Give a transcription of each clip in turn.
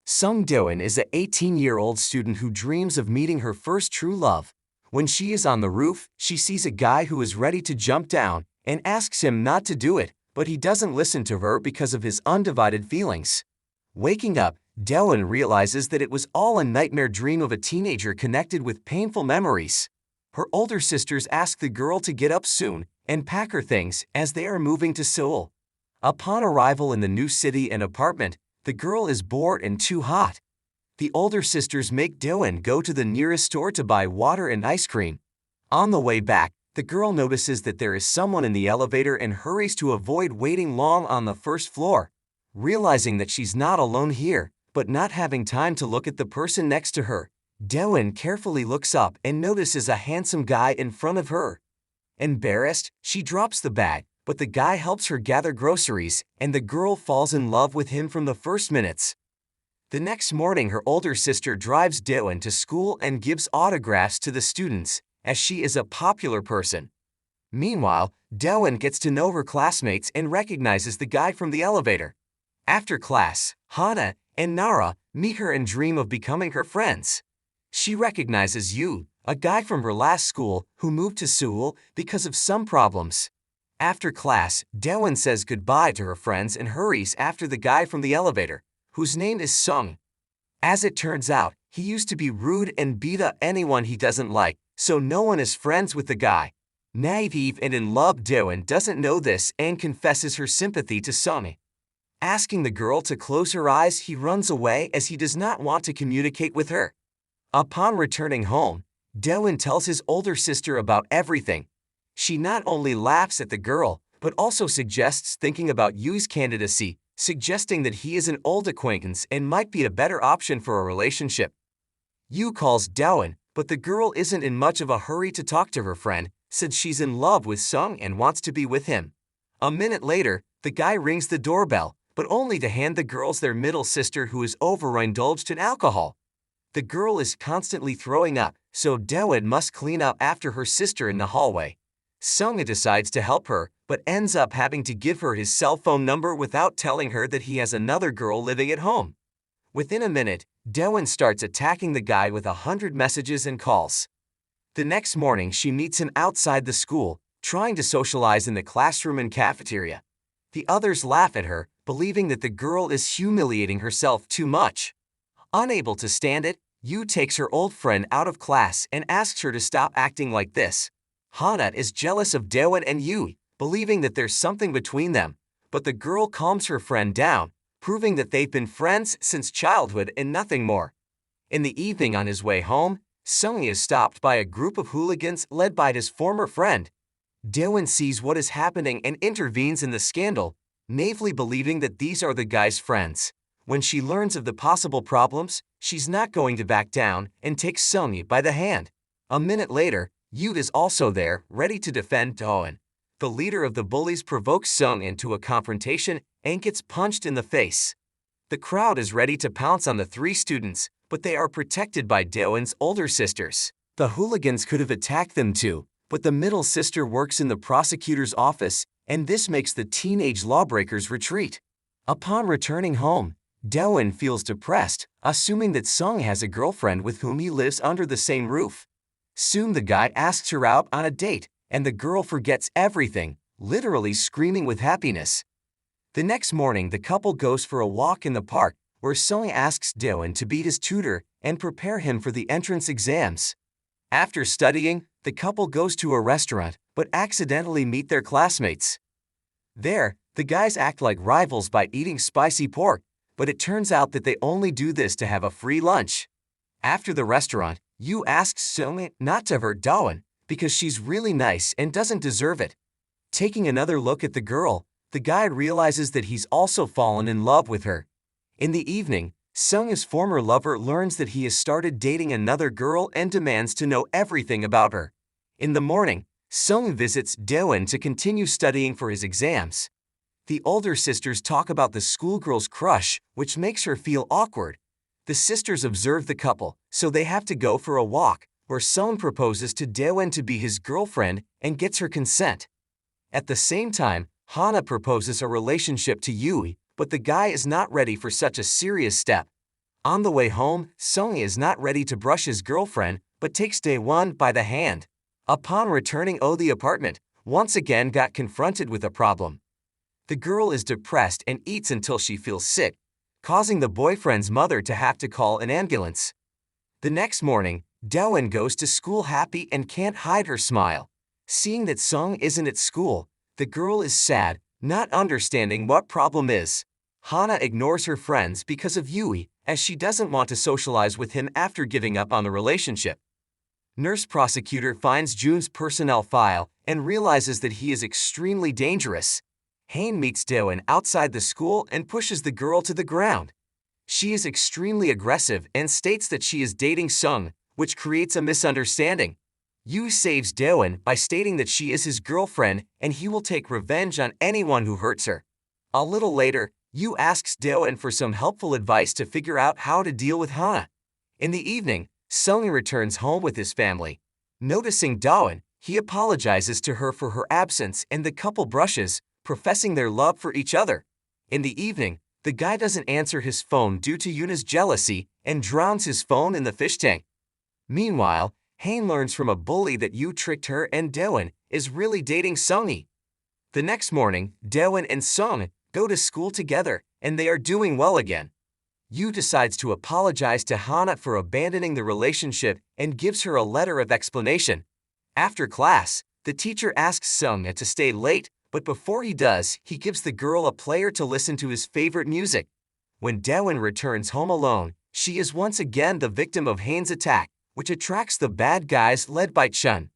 Sung Do-in is a 18-year-old student who dreams of meeting her first true love. When she is on the roof, she sees a guy who is ready to jump down and asks him not to do it, but he doesn't listen to her because of his undivided feelings. Waking up, Do-in realizes that it was all a nightmare dream of a teenager connected with painful memories. Her older sisters ask the girl to get up soon and pack her things as they are moving to Seoul. Upon arrival in the new city and apartment, the girl is bored and too hot. The older sisters make Do-in go to the nearest store to buy water and ice cream. On the way back, the girl notices that there is someone in the elevator and hurries to avoid waiting long on the first floor. Realizing that she's not alone here, but not having time to look at the person next to her, Do-in carefully looks up and notices a handsome guy in front of her. Embarrassed, she drops the bag, but the guy helps her gather groceries, and the girl falls in love with him from the first minutes. The next morning, her older sister drives Do-in to school and gives autographs to the students, as she is a popular person. Meanwhile, Do-in gets to know her classmates and recognizes the guy from the elevator. After class, Hana and Nara meet her and dream of becoming her friends. She recognizes Yu, a guy from her last school who moved to Seoul because of some problems. After class, Do-in says goodbye to her friends and hurries after the guy from the elevator, whose name is Sung. As it turns out, he used to be rude and beat up anyone he doesn't like, so no one is friends with the guy. Naive and in love, Do-in doesn't know this and confesses her sympathy to Sung. Asking the girl to close her eyes, he runs away as he does not want to communicate with her. Upon returning home, Do-in tells his older sister about everything. She not only laughs at the girl, but also suggests thinking about Yu's candidacy, suggesting that he is an old acquaintance and might be a better option for a relationship. Yu calls Do-in, but the girl isn't in much of a hurry to talk to her friend, since she's in love with Sung and wants to be with him. A minute later, the guy rings the doorbell, but only to hand the girls their middle sister who is overindulged in alcohol. The girl is constantly throwing up, so Do-in must clean up after her sister in the hallway. Sung decides to help her, but ends up having to give her his cell phone number without telling her that he has another girl living at home. Within a minute, Do-in starts attacking the guy with 100 messages and calls. The next morning, she meets him outside the school, trying to socialize in the classroom and cafeteria. The others laugh at her, believing that the girl is humiliating herself too much. Unable to stand it, Yu takes her old friend out of class and asks her to stop acting like this. Hana is jealous of Do-in and Yu, believing that there's something between them, but the girl calms her friend down, proving that they've been friends since childhood and nothing more. In the evening on his way home, Sung is stopped by a group of hooligans led by his former friend. Do-in sees what is happening and intervenes in the scandal, naively believing that these are the guy's friends. When she learns of the possible problems, she's not going to back down and takes Sung by the hand. A minute later, Yu is also there, ready to defend Do-in. The leader of the bullies provokes Sung into a confrontation and gets punched in the face. The crowd is ready to pounce on the three students, but they are protected by Do-in's older sisters. The hooligans could have attacked them too, but the middle sister works in the prosecutor's office, and this makes the teenage lawbreakers retreat. Upon returning home, Do-in feels depressed, assuming that Sung has a girlfriend with whom he lives under the same roof. Soon the guy asks her out on a date, and the girl forgets everything, literally screaming with happiness. The next morning, the couple goes for a walk in the park, where Sung asks Do-in to be his tutor and prepare him for the entrance exams. After studying, the couple goes to a restaurant, but accidentally meet their classmates. There, the guys act like rivals by eating spicy pork, but it turns out that they only do this to have a free lunch. After the restaurant, Yu asks Sung not to hurt Do-in, because she's really nice and doesn't deserve it. Taking another look at the girl, the guy realizes that he's also fallen in love with her. In the evening, Sung's former lover learns that he has started dating another girl and demands to know everything about her. In the morning, Sung visits Do-in to continue studying for his exams. The older sisters talk about the schoolgirl's crush, which makes her feel awkward. The sisters observe the couple, so they have to go for a walk, where Sung proposes to Do-in to be his girlfriend and gets her consent. At the same time, Hana proposes a relationship to Yu, but the guy is not ready for such a serious step. On the way home, Sung is not ready to brush his girlfriend, but takes Daewon by the hand. Upon returning to the apartment, once again got confronted with a problem. The girl is depressed and eats until she feels sick, causing the boyfriend's mother to have to call an ambulance. The next morning, Daewon goes to school happy and can't hide her smile. Seeing that Sung isn't at school, the girl is sad, not understanding what problem is. Hana ignores her friends because of Yui, as she doesn't want to socialize with him after giving up on the relationship. Nurse prosecutor finds Jun's personnel file and realizes that he is extremely dangerous. Hain meets Daewon outside the school and pushes the girl to the ground. She is extremely aggressive and states that she is dating Sung, which creates a misunderstanding. Yu saves Daewon by stating that she is his girlfriend and he will take revenge on anyone who hurts her. A little later, Yu asks Daewon for some helpful advice to figure out how to deal with Hana. In the evening, Sung returns home with his family. Noticing Daewon, he apologizes to her for her absence and the couple brushes, professing their love for each other. In the evening, the guy doesn't answer his phone due to Yuna's jealousy and drowns his phone in the fish tank. Meanwhile, Hain learns from a bully that Yu tricked her and Daewon is really dating Sungi. The next morning, Daewon and Sung go to school together and they are doing well again. Yu decides to apologize to Hana for abandoning the relationship and gives her a letter of explanation. After class, the teacher asks Sung to stay late, but before he does, he gives the girl a player to listen to his favorite music. When Daewon returns home alone, she is once again the victim of Hain's attack, which attracts the bad guys led by Chun.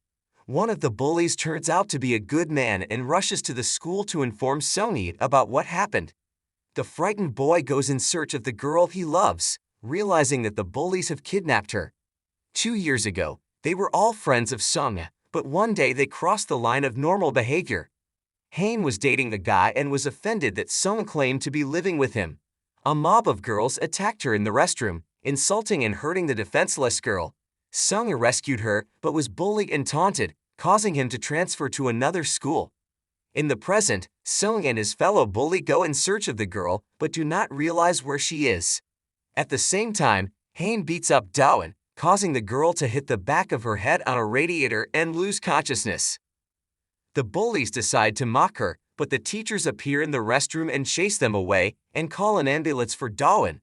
One of the bullies turns out to be a good man and rushes to the school to inform Sungi about what happened. The frightened boy goes in search of the girl he loves, realizing that the bullies have kidnapped her. 2 years ago, they were all friends of Sung, but one day they crossed the line of normal behavior. Hain was dating the guy and was offended that Sung claimed to be living with him. A mob of girls attacked her in the restroom, insulting and hurting the defenseless girl. Sung rescued her but was bullied and taunted, causing him to transfer to another school. In the present, Sung and his fellow bully go in search of the girl but do not realize where she is. At the same time, Hain beats up Daewon, causing the girl to hit the back of her head on a radiator and lose consciousness. The bullies decide to mock her, but the teachers appear in the restroom and chase them away and call an ambulance for Daewon.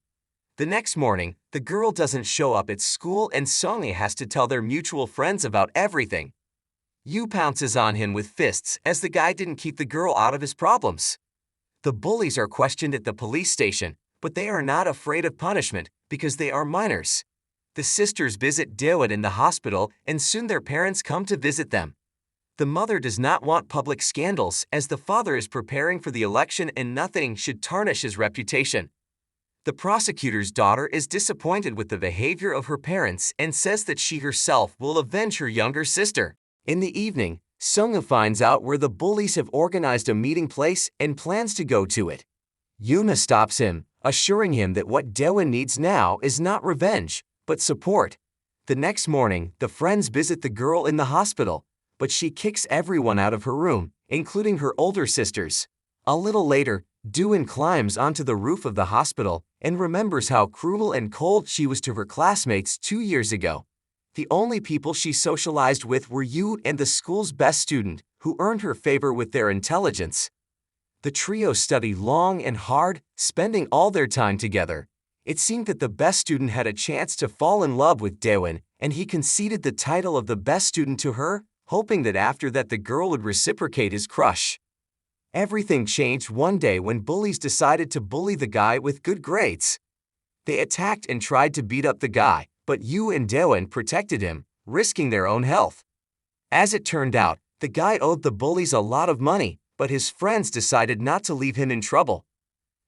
The next morning, the girl doesn't show up at school and Sung has to tell their mutual friends about everything. Yu pounces on him with fists as the guy didn't keep the girl out of his problems. The bullies are questioned at the police station, but they are not afraid of punishment because they are minors. The sisters visit Daewon in the hospital and soon their parents come to visit them. The mother does not want public scandals as the father is preparing for the election and nothing should tarnish his reputation. The prosecutor's daughter is disappointed with the behavior of her parents and says that she herself will avenge her younger sister. In the evening, Sung finds out where the bullies have organized a meeting place and plans to go to it. Yuna stops him, assuring him that what Daewon needs now is not revenge, but support. The next morning, the friends visit the girl in the hospital, but she kicks everyone out of her room, including her older sisters. A little later, Daewon climbs onto the roof of the hospital and remembers how cruel and cold she was to her classmates 2 years ago. The only people she socialized with were Yu and the school's best student, who earned her favor with their intelligence. The trio studied long and hard, spending all their time together. It seemed that the best student had a chance to fall in love with Daewon, and he conceded the title of the best student to her, hoping that after that the girl would reciprocate his crush. Everything changed one day when bullies decided to bully the guy with good grades. They attacked and tried to beat up the guy, but Yu and Daewon protected him, risking their own health. As it turned out, the guy owed the bullies a lot of money, but his friends decided not to leave him in trouble.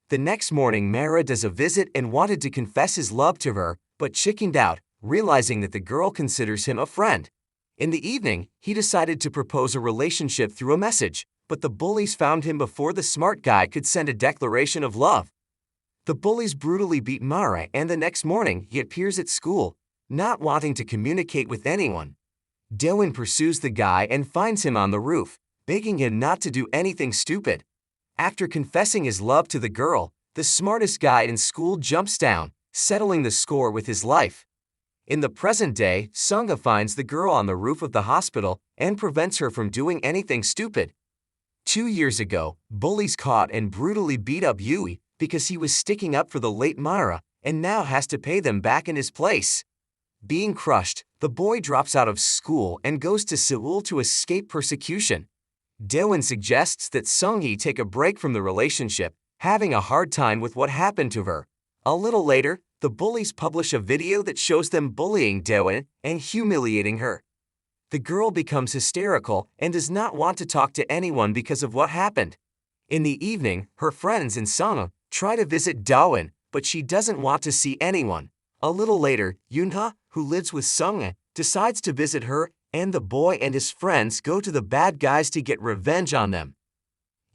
The next morning Mara does a visit and wanted to confess his love to her, but chickened out, realizing that the girl considers him a friend. In the evening, he decided to propose a relationship through a message, but the bullies found him before the smart guy could send a declaration of love. The bullies brutally beat Mara and the next morning he appears at school, not wanting to communicate with anyone. Daewon pursues the guy and finds him on the roof, begging him not to do anything stupid. After confessing his love to the girl, the smartest guy in school jumps down, settling the score with his life. In the present day, Sung finds the girl on the roof of the hospital and prevents her from doing anything stupid. 2 years ago, bullies caught and brutally beat up Yui because he was sticking up for the late Mara and now has to pay them back in his place. Being crushed, the boy drops out of school and goes to Seoul to escape persecution. Daewon suggests that Sung-hee take a break from the relationship, having a hard time with what happened to her. A little later, the bullies publish a video that shows them bullying Daewon and humiliating her. The girl becomes hysterical and does not want to talk to anyone because of what happened. In the evening, her friends and Sung try to visit Daewon, but she doesn't want to see anyone. A little later, Yoonha, who lives with Sung, decides to visit her, and the boy and his friends go to the bad guys to get revenge on them.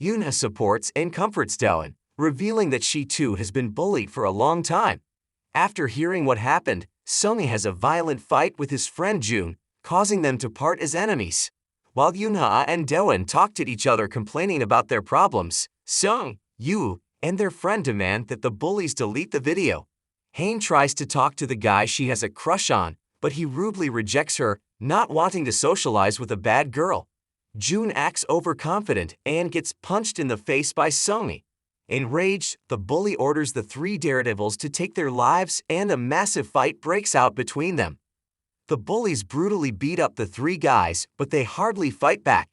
Yoonha supports and comforts Daewon, revealing that she too has been bullied for a long time. After hearing what happened, Sung has a violent fight with his friend Jun, causing them to part as enemies. While Yoonha and Daewon talked to each other complaining about their problems, Sung, Yoo, and their friend demand that the bullies delete the video. Hain tries to talk to the guy she has a crush on, but he rudely rejects her, not wanting to socialize with a bad girl. Jun acts overconfident and gets punched in the face by Sung. Enraged, the bully orders the three daredevils to take their lives and a massive fight breaks out between them. The bullies brutally beat up the three guys, but they hardly fight back.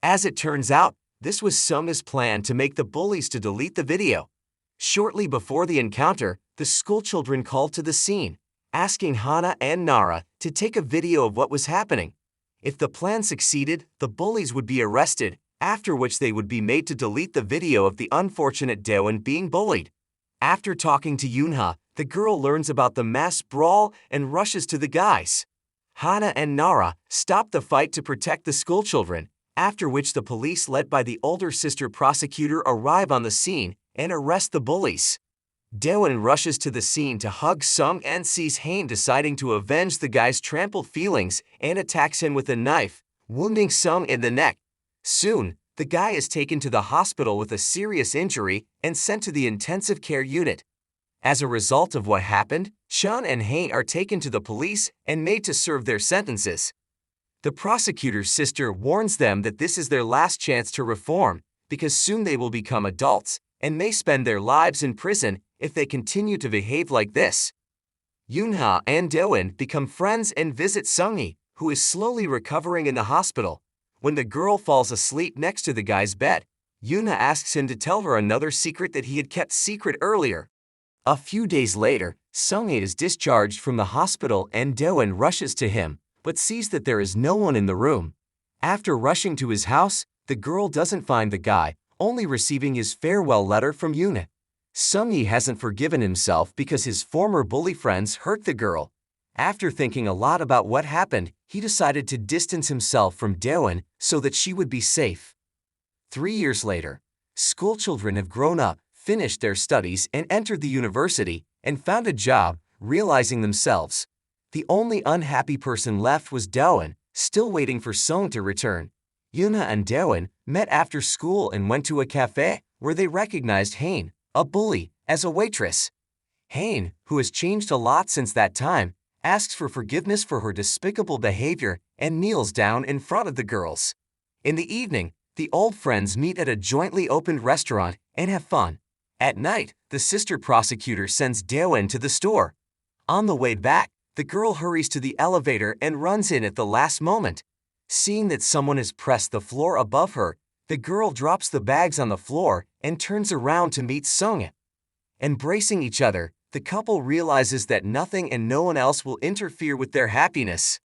As it turns out, this was Sung's plan to make the bullies to delete the video. Shortly before the encounter, the schoolchildren called to the scene, asking Hana and Nara to take a video of what was happening. If the plan succeeded, the bullies would be arrested, after which they would be made to delete the video of the unfortunate Daewon being bullied. After talking to Yoonha, the girl learns about the mass brawl and rushes to the guys. Hana and Nara stop the fight to protect the schoolchildren, after which the police led by the older sister prosecutor arrive on the scene and arrest the bullies. Daewon rushes to the scene to hug Sung and sees Hain deciding to avenge the guy's trampled feelings and attacks him with a knife, wounding Sung in the neck. Soon, the guy is taken to the hospital with a serious injury and sent to the intensive care unit. As a result of what happened, Sean and Hain are taken to the police and made to serve their sentences. The prosecutor's sister warns them that this is their last chance to reform, because soon they will become adults and may spend their lives in prison if they continue to behave like this. Yoonha and Daewon become friends and visit Sung-hee, who is slowly recovering in the hospital. When the girl falls asleep next to the guy's bed, Yoonha asks him to tell her another secret that he had kept secret earlier. A few days later, Sung-hee is discharged from the hospital and Daewon rushes to him, but sees that there is no one in the room. After rushing to his house, the girl doesn't find the guy, only receiving his farewell letter from Yoonha. Sung-hee hasn't forgiven himself because his former bully friends hurt the girl. After thinking a lot about what happened, he decided to distance himself from Daewon so that she would be safe. 3 years later, schoolchildren have grown up, finished their studies and entered the university, and found a job, realizing themselves. The only unhappy person left was Daewon, still waiting for Sung to return. Yoonha and Daewon met after school and went to a cafe, where they recognized Hain, a bully, as a waitress. Hain, who has changed a lot since that time, asks for forgiveness for her despicable behavior and kneels down in front of the girls. In the evening, the old friends meet at a jointly opened restaurant and have fun. At night, the sister prosecutor sends Daewon to the store. On the way back, the girl hurries to the elevator and runs in at the last moment. Seeing that someone has pressed the floor above her, the girl drops the bags on the floor and turns around to meet Sung. Embracing each other, the couple realizes that nothing and no one else will interfere with their happiness.